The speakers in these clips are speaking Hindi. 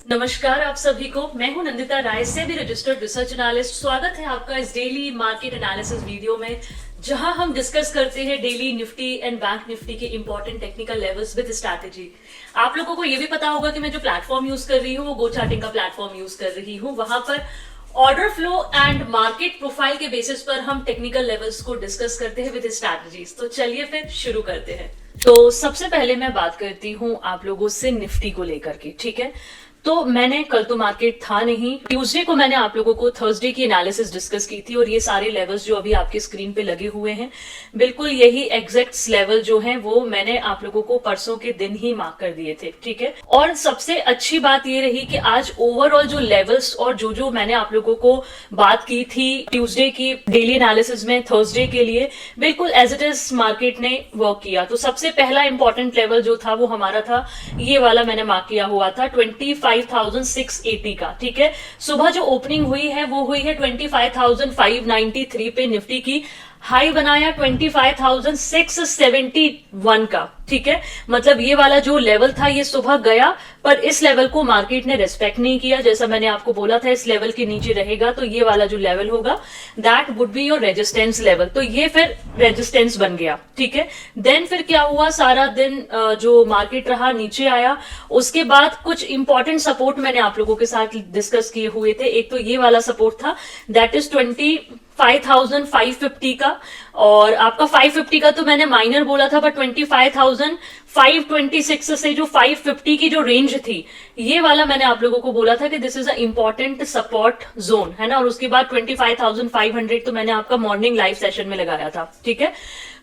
नमस्कार आप सभी को। मैं हूं नंदिता राय से भी रजिस्टर्ड रिसर्च एनालिस्ट। स्वागत है आपका इस डेली मार्केट एनालिसिस वीडियो में, जहां हम डिस्कस करते हैं daily Nifty and bank Nifty के important technical levels with strategy. आप लोगों को ये भी पता होगा कि मैं जो प्लेटफॉर्म यूज कर रही हूँ वो गो चार्टिंग का प्लेटफॉर्म यूज कर रही हूँ। वहां पर order flow and market profile के बेसिस पर हम टेक्निकल लेवल्स को डिस्कस करते हैं विद स्ट्रैटेजीज। तो चलिए फिर शुरू करते हैं। तो सबसे पहले मैं बात करती हूँ आप लोगों से निफ्टी को लेकर के, ठीक है। तो मैंने कल तो मार्केट था नहीं, ट्यूसडे को मैंने आप लोगों को थर्सडे की एनालिसिस डिस्कस की थी और ये सारे लेवल्स जो अभी आपकी स्क्रीन पे लगे हुए हैं, बिल्कुल यही एग्जैक्ट लेवल जो हैं वो मैंने आप लोगों को परसों के दिन ही मार्क कर दिए थे, ठीक है। और सबसे अच्छी बात ये रही कि आज ओवरऑल जो लेवल्स और जो मैंने आप लोगों को बात की थी ट्यूसडे की डेली एनालिसिस में थर्सडे के लिए, बिल्कुल एज इट इज मार्केट ने वर्क किया। तो सबसे पहला इंपॉर्टेंट लेवल जो था वो हमारा था ये वाला, मैंने मार्क किया हुआ था 25,680 का, ठीक है। सुबह जो ओपनिंग हुई है वो हुई है 25,593 पे, निफ्टी की हाई बनाया 25,671 का, ठीक है। मतलब ये वाला जो लेवल था ये सुबह गया, पर इस लेवल को मार्केट ने रेस्पेक्ट नहीं किया। जैसा मैंने आपको बोला था इस लेवल के नीचे रहेगा तो ये वाला जो लेवल होगा that would be your resistance level. तो ये फिर रेजिस्टेंस बन गया, ठीक है। देन फिर क्या हुआ, सारा दिन जो मार्केट रहा नीचे आया। उसके बाद कुछ इंपॉर्टेंट सपोर्ट मैंने आप लोगों के साथ डिस्कस किए हुए थे। एक तो ये वाला सपोर्ट था दैट इज 25,550 का, और आपका 550 का तो मैंने माइनर बोला था, बट 25,526 से जो 550 की जो रेंज थी ये वाला मैंने आप लोगों को बोला था कि this is a important support zone, है ना। और उसके बाद 25,500 तो मैंने आपका मॉर्निंग लाइव सेशन में लगाया था, ठीक है।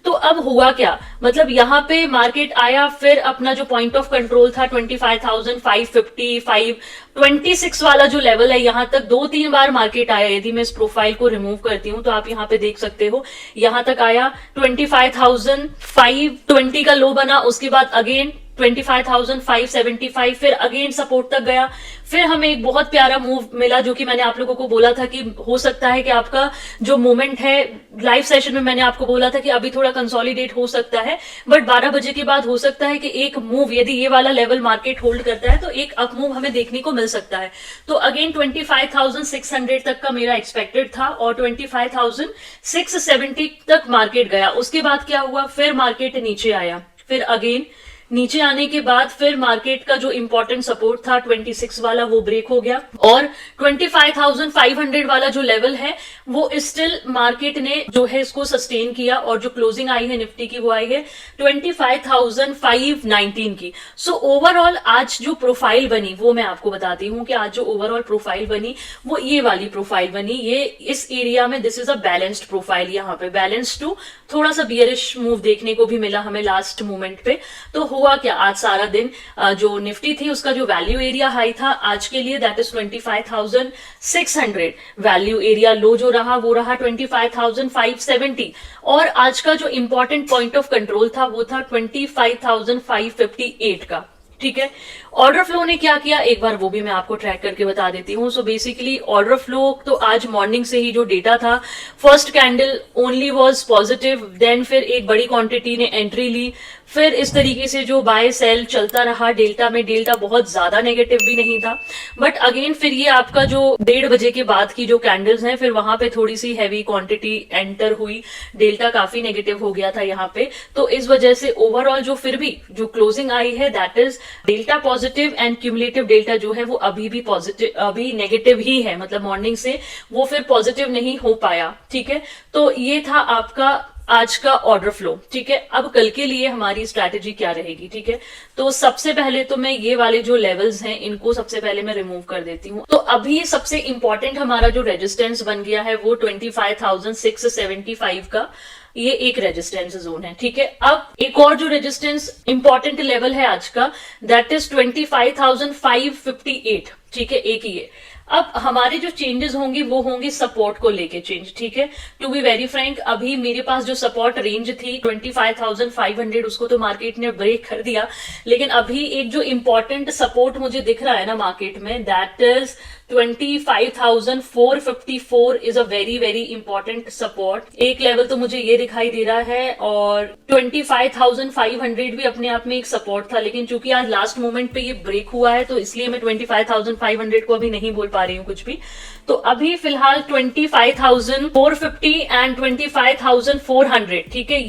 तो अब हुआ क्या, मतलब यहां पे मार्केट आया, फिर अपना जो पॉइंट ऑफ कंट्रोल था 25,550, 26 वाला जो लेवल है यहां तक 2-3 बार मार्केट आया। यदि मैं इस प्रोफाइल को रिमूव करती हूं तो आप यहां पे देख सकते हो, यहां तक आया 25,520 का लो बना, उसके बाद अगेन 25,575, फिर अगेन सपोर्ट तक गया। फिर हमें एक बहुत प्यारा मूव मिला जो कि मैंने आप लोगों को बोला था कि हो सकता है कि आपका जो मूवमेंट है, लाइव सेशन में मैंने आपको बोला था कि अभी थोड़ा कंसोलिडेट हो सकता है, बट 12 बजे के बाद हो सकता है कि एक मूव, यदि ये वाला लेवल मार्केट होल्ड करता है तो एक अप मूव हमें देखने को मिल सकता है। तो अगेन 25,600 तक का मेरा एक्सपेक्टेड था और 25,670 तक मार्केट गया। उसके बाद क्या हुआ, फिर मार्केट नीचे आया, फिर अगेन नीचे आने के बाद फिर मार्केट का जो इंपॉर्टेंट सपोर्ट था 26 वाला वो ब्रेक हो गया, और 25,500 वाला जो लेवल है वो स्टिल मार्केट ने जो है इसको सस्टेन किया, और जो क्लोजिंग आई है निफ्टी की वो आई है 25,519 की। सो ओवरऑल आज जो प्रोफाइल बनी वो मैं आपको बताती हूँ कि आज जो ओवरऑल प्रोफाइल बनी वो ये वाली प्रोफाइल बनी। ये इस एरिया में this is a balanced profile, यहाँ पे बैलेंस टू थोड़ा सा बियरिश मूव देखने को भी मिला हमें लास्ट मोमेंट पे। तो हुआ क्या, आज सारा दिन जो निफ्टी थी उसका जो वैल्यू एरिया हाई था आज के लिए that is 25,600, value area low जो रहा वो रहा 25,570, और आज का जो इंपॉर्टेंट पॉइंट ऑफ कंट्रोल था वो था 25,558 का, ठीक है। ऑर्डर फ्लो ने क्या किया एक बार वो भी मैं आपको ट्रैक करके बता देती हूँ। सो बेसिकली ऑर्डर फ्लो तो आज मॉर्निंग से ही जो डेटा था, first candle only was positive, then फिर एक बड़ी क्वांटिटी ने एंट्री ली, फिर इस तरीके से जो बाय सेल चलता रहा डेल्टा में। डेल्टा बहुत ज्यादा नेगेटिव भी नहीं था, बट अगेन फिर ये आपका जो 1:30 बजे के बाद की जो कैंडल्स हैं फिर वहां पे थोड़ी सी हैवी क्वांटिटी एंटर हुई, डेल्टा काफी नेगेटिव हो गया था यहाँ पे। तो इस वजह से ओवरऑल जो फिर भी जो क्लोजिंग आई है that is delta positive and cumulative delta जो है वो अभी भी पॉजिटिव, अभी नेगेटिव ही है, मतलब मॉर्निंग से वो फिर पॉजिटिव नहीं हो पाया, ठीक है। तो ये था आपका आज का ऑर्डर फ्लो, ठीक है। अब कल के लिए हमारी स्ट्रैटेजी क्या रहेगी, ठीक है। तो सबसे पहले तो मैं ये वाले जो लेवल्स हैं इनको सबसे पहले मैं रिमूव कर देती हूँ। तो अभी सबसे इंपॉर्टेंट हमारा जो रेजिस्टेंस बन गया है वो 25,675 का, ये एक रेजिस्टेंस जोन है, ठीक है। अब एक और जो रेजिस्टेंस इंपॉर्टेंट लेवल है आज का दैट इज 25,558, ठीक है, एक ही है। अब हमारे जो चेंजेस होंगे वो होंगे सपोर्ट को लेके चेंज, ठीक है। टू बी वेरी फ्रैंक, अभी मेरे पास जो सपोर्ट रेंज थी 25,500 उसको तो मार्केट ने ब्रेक कर दिया, लेकिन अभी एक जो इंपॉर्टेंट सपोर्ट मुझे दिख रहा है ना मार्केट में that is 25,454 is a very very important support. एक लेवल तो मुझे ये दिखाई दे रहा है, और 25,500 भी अपने आप में एक सपोर्ट था, लेकिन चूंकि आज लास्ट मोमेंट पे ये ब्रेक हुआ है तो इसलिए मैं 25,500 27,500 को अभी नहीं बोल पा रही हूँ कुछ भी। तो अभी फिलहाल 25,450 एंड 25,400, ठीक है,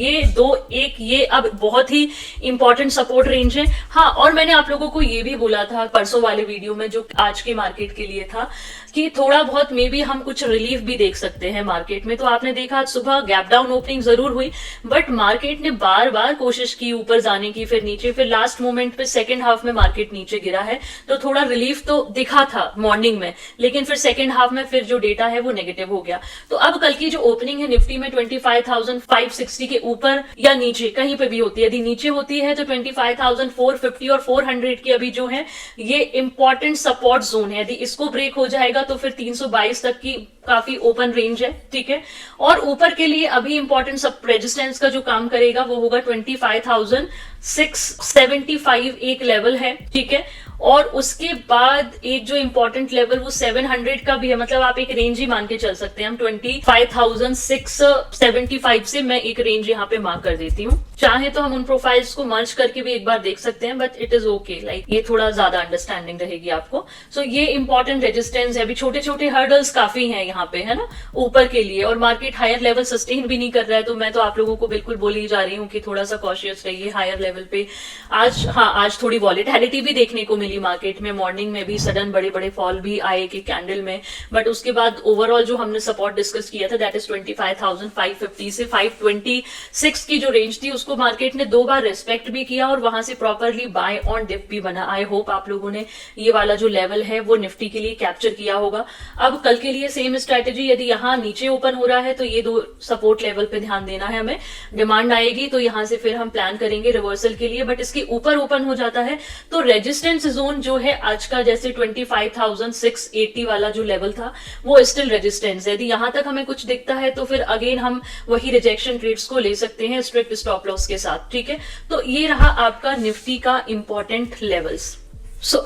ये अब बहुत ही इंपॉर्टेंट सपोर्ट रेंज है। हाँ, और मैंने आप लोगों को ये भी बोला था परसों वाले वीडियो में जो आज के मार्केट के लिए था कि थोड़ा बहुत मे बी हम कुछ रिलीफ भी देख सकते हैं मार्केट में। तो आपने देखा आज सुबह गैप डाउन ओपनिंग जरूर हुई, बट मार्केट ने बार बार कोशिश की ऊपर जाने की, फिर नीचे, फिर लास्ट मोमेंट पे सेकंड हाफ में मार्केट नीचे गिरा है। तो थोड़ा रिलीफ तो दिखा था मॉर्निंग में, लेकिन फिर सेकंड हाफ में फिर जो डेटा है वो नेगेटिव हो गया। तो अब कल की जो ओपनिंग है निफ्टी में 25,560 के ऊपर या नीचे कहीं पे भी होती है, यदि नीचे होती है तो 25,450 और 400 की अभी जो है ये इंपॉर्टेंट सपोर्ट जोन है। यदि इसको ब्रेक हो जाएगा तो फिर 322 तक की काफी ओपन रेंज है, ठीक है। और ऊपर के लिए अभी इंपॉर्टेंट सब रेजिस्टेंस का जो काम करेगा वो होगा 25,675 एक लेवल है, ठीक है। और उसके बाद एक जो इंपॉर्टेंट लेवल वो 700 का भी है, मतलब आप एक रेंज ही मान के चल सकते हैं। हम 25,675 से मैं एक रेंज यहाँ पे मार्क कर देती हूँ। चाहे तो हम उन प्रोफाइल्स को मर्ज करके भी एक बार देख सकते हैं, but it is okay, like ये थोड़ा ज्यादा अंडरस्टैंडिंग रहेगी आपको। सो ये इंपॉर्टेंट रेजिस्टेंस है। अभी छोटे छोटे हर्डल्स काफी हैं यहाँ पे, है ना, ऊपर के लिए, और मार्केट हायर लेवल सस्टेन भी नहीं कर रहा है। तो मैं तो आप लोगों को बिल्कुल बोल ही जा रही हूँ कि थोड़ा सा कॉशियस रहिए हायर लेवल पे। आज थोड़ी वॉलेटिलिटी भी देखने को मिली मार्केट में, मॉर्निंग में भी सडन बड़े बड़े फॉल भी आए कि कैंडल में, बट उसके बाद ओवरऑल जो हमने सपोर्ट डिस्कस किया था दैट इज 25,550 से 526 की जो रेंज थी उसको मार्केट ने 2 बार रेस्पेक्ट भी किया और वहां से प्रॉपरली बाय ऑन डिप भी बना। आई होप आप लोगों ने ये वाला जो लेवल है वो निफ्टी के लिए कैप्चर किया होगा। अब कल के लिए सेम स्ट्रेटेजी, यदि यहाँ नीचे ओपन हो रहा है तो ये 2 सपोर्ट लेवल पे ध्यान देना है हमें। डिमांड आएगी तो यहां से फिर हम प्लान करेंगे रिवर्सल के लिए, बट इसके ऊपर ओपन हो जाता है तो रेजिस्टेंस जोन जो है आज का, जैसे 25,680 वाला जो लेवल था वो स्टिल रेजिस्टेंस है। यदि यहां तक हमें कुछ दिखता है तो फिर अगेन हम वही रिजेक्शन ट्रेड्स को ले सकते हैं स्ट्रिक्ट स्टॉप लॉस के साथ, ठीक है। तो ये रहा आपका निफ्टी का इंपॉर्टेंट लेवल्स।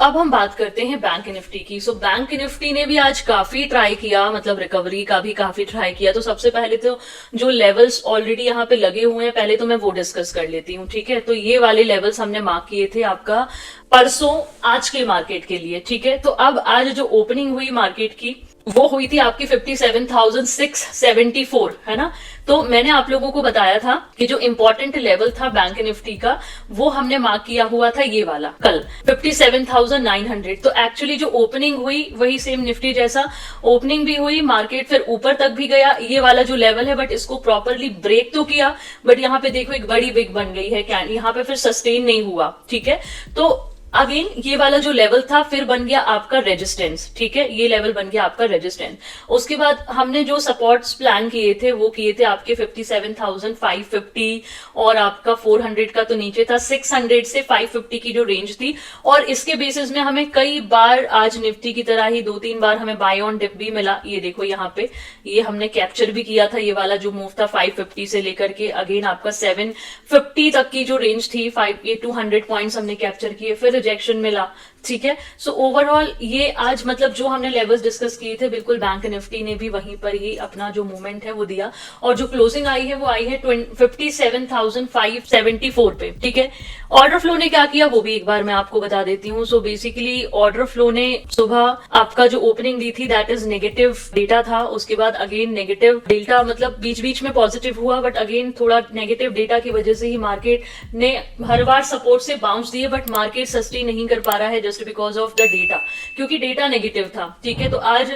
अब हम बात करते हैं बैंक निफ्टी की। बैंक निफ्टी ने भी आज काफी ट्राई किया, मतलब रिकवरी का भी काफी ट्राई किया। तो सबसे पहले तो जो लेवल्स ऑलरेडी यहाँ पे लगे हुए हैं पहले तो मैं वो डिस्कस कर लेती हूँ, ठीक है। तो ये वाले लेवल्स हमने मार्क किए थे आपका परसों आज के मार्केट के लिए, ठीक है। तो अब आज जो ओपनिंग हुई मार्केट की वो हुई थी आपकी 57,674, है ना। तो मैंने आप लोगों को बताया था कि जो इंपॉर्टेंट लेवल था बैंक निफ्टी का वो हमने मार्क किया हुआ था ये वाला कल 57,900। तो एक्चुअली जो ओपनिंग हुई वही सेम निफ्टी जैसा ओपनिंग भी हुई, मार्केट फिर ऊपर तक भी गया ये वाला जो लेवल है, बट इसको प्रॉपरली ब्रेक तो किया, बट यहाँ पे देखो एक बड़ी विग बन गई है, यहाँ पे फिर सस्टेन नहीं हुआ, ठीक है। तो अगेन ये वाला जो लेवल था फिर बन गया आपका रेजिस्टेंस, ठीक है, ये लेवल बन गया आपका रेजिस्टेंस। उसके बाद हमने जो सपोर्ट्स प्लान किए थे वो किए थे आपके 57,550 और आपका 400 का तो नीचे था, 600 से 550 की जो रेंज थी। और इसके बेसिस में हमें कई बार आज निफ्टी की तरह ही 2-3 बार हमें बाय ऑन डिप भी मिला। ये देखो यहाँ पे ये हमने कैप्चर भी किया था, ये वाला जो मूव था 550 से लेकर के अगेन आपका 750 तक की जो रेंज थी, 200 पॉइंट्स हमने कैप्चर किए, फिर रिजेक्शन मिला, ठीक है। सो ओवरऑल ये आज मतलब जो हमने लेवल्स डिस्कस किए थे बिल्कुल बैंक निफ्टी ने भी वहीं पर ही अपना जो मूवमेंट है वो दिया, और जो क्लोजिंग आई है वो आई है 57,574 पे, ठीक है। ऑर्डर फ्लो ने क्या किया वो भी एक बार मैं आपको बता देती हूँ। सो बेसिकली ऑर्डर फ्लो ने सुबह आपका जो ओपनिंग दी थी दैट इज नेगेटिव डेटा था, उसके बाद अगेन नेगेटिव डेटा, मतलब बीच बीच में पॉजिटिव हुआ बट अगेन थोड़ा नेगेटिव डेटा की वजह से ही मार्केट ने हर बार सपोर्ट से बाउंस दिए, बट मार्केट सस्टेन नहीं कर पा रहा है just because of the data, क्योंकि डेटा नेगेटिव था, ठीक है। तो आज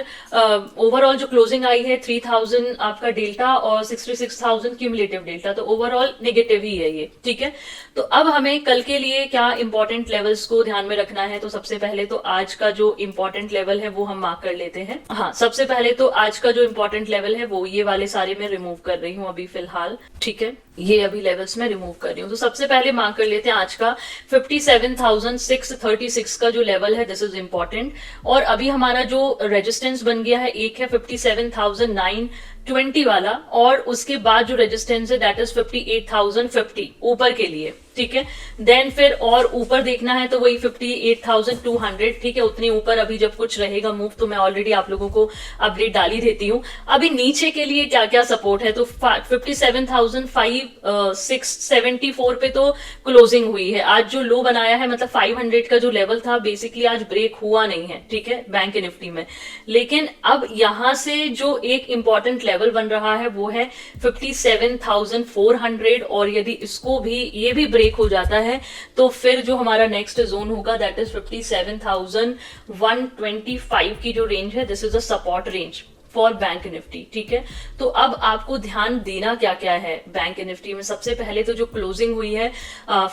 ओवरऑल जो क्लोजिंग आई है 3,000 आपका डेल्टा और 66,000 क्यूमुलेटिव डेल्टा, तो ओवरऑल नेगेटिव ही है ये, ठीक है। तो अब हमें कल के लिए क्या इंपॉर्टेंट लेवल्स को ध्यान में रखना है, तो सबसे पहले तो आज का जो इंपॉर्टेंट लेवल है वो हम मार्क कर लेते हैं। हाँ, सबसे पहले तो आज का जो इंपॉर्टेंट लेवल है वो ये वाले सारे मैं रिमूव कर रही हूँ अभी फिलहाल, ठीक है। ये अभी लेवल्स में रिमूव कर रही हूँ। तो सबसे पहले मार्क कर लेते हैं आज का 57,636 का जो लेवल है, दिस इज इंपॉर्टेंट। और अभी हमारा जो रेजिस्टेंस बन गया है एक है 57,920 वाला, और उसके बाद जो रेजिस्टेंस है दैट इज 58,050 ऊपर के लिए, ठीक है। देन फिर और ऊपर देखना है तो वही 58,200, ठीक है। उतनी ऊपर अभी जब कुछ रहेगा मूव तो मैं ऑलरेडी आप लोगों को अपडेट डाल ही देती हूँ। अभी नीचे के लिए क्या क्या सपोर्ट है, तो 57,674 पे तो क्लोजिंग हुई है। आज जो लो बनाया है मतलब 500 का जो लेवल था बेसिकली आज ब्रेक हुआ नहीं है, ठीक है, बैंक निफ्टी में। लेकिन अब यहां से जो एक इंपॉर्टेंट लेवल बन रहा है वो है 57,400, और यदि इसको भी ये भी ब्रेक हो जाता है तो फिर जो हमारा नेक्स्ट जोन होगा दैट इज 57,125 की जो रेंज है, this is a support range for bank Nifty, ठीक है। तो अब आपको ध्यान देना क्या क्या है बैंक निफ्टी में। सबसे पहले तो जो क्लोजिंग हुई है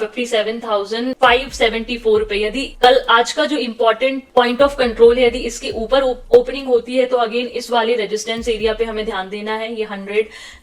57,574 पे, यदि कल आज का जो इंपॉर्टेंट पॉइंट ऑफ कंट्रोल है, यदि इसके ऊपर ओपनिंग होती है तो अगेन इस वाले रेजिस्टेंस एरिया पे हमें ध्यान देना है। ये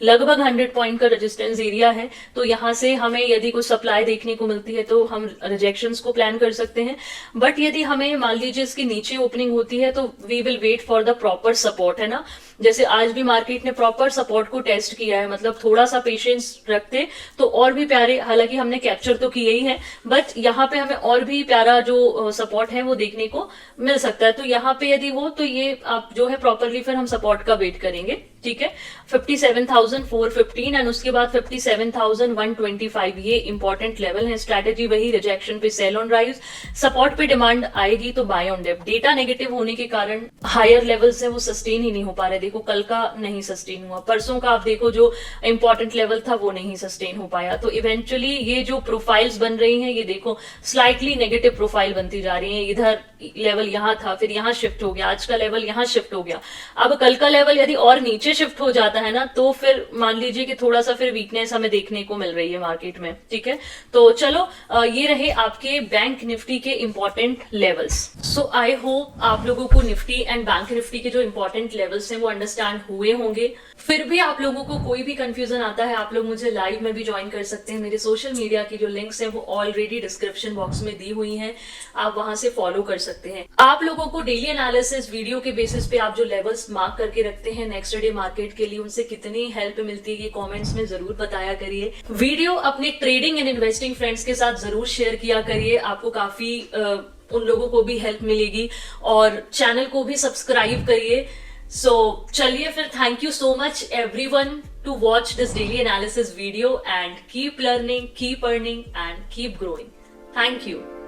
लगभग 100 पॉइंट का रेजिस्टेंस एरिया है, तो यहां से हमें यदि कुछ सप्लाई देखने को मिलती है तो हम रिजेक्शंस को प्लान कर सकते हैं। बट यदि हमें मान लीजिए इसके नीचे ओपनिंग होती है तो we will wait for the proper support, है ना। जैसे आज भी मार्केट ने प्रॉपर सपोर्ट को टेस्ट किया है, मतलब थोड़ा सा पेशेंस रखते तो और भी प्यारे, हालांकि हमने कैप्चर तो किया ही है बट यहाँ पे हमें और भी प्यारा जो सपोर्ट है वो देखने को मिल सकता है। तो यहाँ पे यदि हो तो ये आप जो है प्रॉपरली फिर हम सपोर्ट का वेट करेंगे, ठीक है। 57,415 एंड उसके बाद 57,125 ये इंपॉर्टेंट लेवल है। स्ट्रैटेजी वही, रिजेक्शन पे सेल ऑन राइज, सपोर्ट पे डिमांड आएगी तो buy on dip. Data negative होने के कारण हायर लेवल्स है वो सस्टेन ही नहीं हो पा रहे। देखो कल का नहीं सस्टेन हुआ, परसों का आप देखो जो इंपॉर्टेंट लेवल था वो नहीं सस्टेन हो पाया। तो इवेंचुअली ये जो प्रोफाइल्स बन रही हैं ये देखो स्लाइटली नेगेटिव प्रोफाइल बनती जा रही है। इधर लेवल यहां था, फिर यहां शिफ्ट हो गया, आज का लेवल यहां शिफ्ट हो गया। अब कल का लेवल यदि और नीचे शिफ्ट हो जाता है ना तो फिर मान लीजिए कि थोड़ा सा फिर वीकनेस हमें देखने को मिल रही है मार्केट में, ठीक है। तो चलो ये रहे आपके बैंक निफ्टी के important levels. So I hope आप लोगों को निफ्टी एंड बैंक निफ्टी के जो इंपॉर्टेंट लेवल्स हैं वो अंडरस्टैंड हुए होंगे। फिर भी आप लोगों को कोई भी कंफ्यूजन आता है आप लोग मुझे लाइव में भी ज्वाइन कर सकते हैं। मेरे सोशल मीडिया की जो लिंक्स हैं वो ऑलरेडी डिस्क्रिप्शन बॉक्स में दी हुई हैं, आप वहां से फॉलो कर सकते हैं। आप लोगों को डेली एनालिसिस वीडियो के बेसिस पे आप जो लेवल्स मार्क करके रखते हैं नेक्स्ट डे मार्केट के लिए, उनसे कितनी हेल्प मिलती है ये कमेंट्स में जरूर बताया करिए। वीडियो अपने ट्रेडिंग एंड इन्वेस्टिंग फ्रेंड्स के साथ जरूर शेयर किया करिए, आपको काफी उन लोगों को भी हेल्प मिलेगी, और चैनल को भी सब्सक्राइब करिए। सो चलिए फिर, thank you so much everyone to watch this daily analysis video and keep learning, keep earning and keep growing. Thank you.